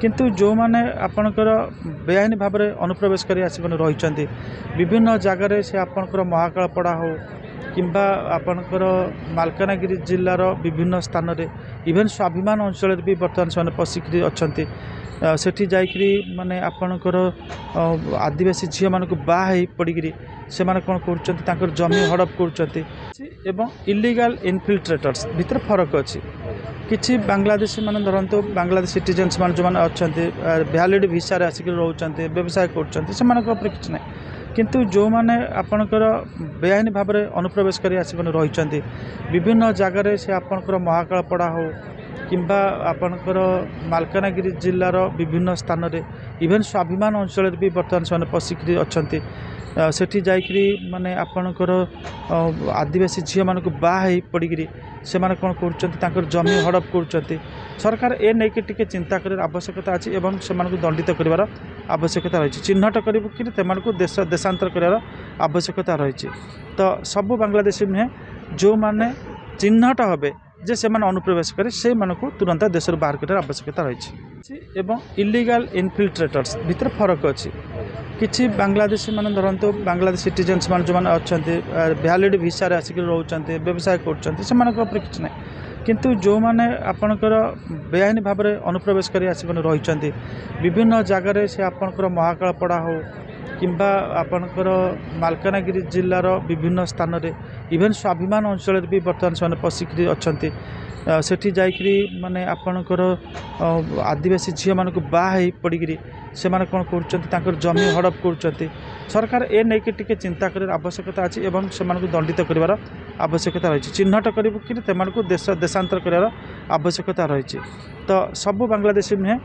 किंतु जो माने आपणकर बेआईन भाव में अनुप्रवेश कर रही विभिन्न जगार से आपणकर महाकालपड़ा हो किंबा आपणकर मालकानगिरी जिलार विभिन्न स्थान में इवेन स्वाभिमान अंचल भी बर्तमान से पशिकी अच्छा सेठी जाइकरी माने आपणकर आदिवासी झील मान बाहर पड़ी से माने कौन कर जमी हड़प कर इलीगल इनफिल्ट्रेटर्स भितर फरक अच्छी किसी बांग्लादेशी मान धरतु बांग्लादेश सिटीजन्स मान जो अच्छा भैलिड भिसा आसिक रोचे व्यवसाय कर किसी ना किंतु जो माने आपणकर बेआईन भाव में अनुप्रवेश कर रही विभिन्न जगार से आपणकर महाकालपड़ा हो किंबा आपणकर मालकानगिरी जिलार विभिन्न स्थान में इवेन स्वाभिमान अंचल भी बर्तमान से पशिकी अच्छा सेठी जाइकरी माने आपणकर आदिवासी झील मान बाहर पड़ी से माने कौन कर जमी हड़प कर सरकार ए नहीं कि चिंता कर आवश्यकता अच्छी एवं से दंडित कर आवश्यकता रही चिन्हट कर देश देशांतर कर आवश्यकता रही तो सबू बांग्लादेशी नुहे जो माने चिन्हट हे जे से माने अनुप्रवेश करे से मानक तुरंत देश बाहर कर आवश्यकता रही इलीगल इनफिल्ट्रेटर्स भितर फरक अच्छी किसी बांग्लादेशी मान धरतु बांग्लादेश सिटीजन्स मान जो अच्छा भैलिड भिसा आसिक रोचे व्यवसाय कर किसी ना किंतु जो माने आपणकर बेआईन भाव में अनुप्रवेश कर रही विभिन्न जगार से आपणकर महाकालपड़ा हो किंबा आपणकर मालकानगिरी जिलार विभिन्न स्थान में इवेन स्वाभिमान अंचल भी बर्तमान से पशिकी अच्छा सेठी जाइकरी माने आपणकर आदिवासी झील मान बाहर पड़ी से माने कौन कर जमी हड़प कर सरकार ए नहीं कि चिंता कर आवश्यकता अच्छी एवं से दंडित कर आवश्यकता रही चिन्हट कर देश देशांतर कर आवश्यकता रही तो सबू बांग्लादेशी नुहे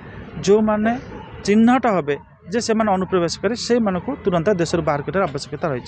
जो माने चिन्हट हे जे से अनुप्रवेश करे से तुरंत देश बाहर कर आवश्यकता रही।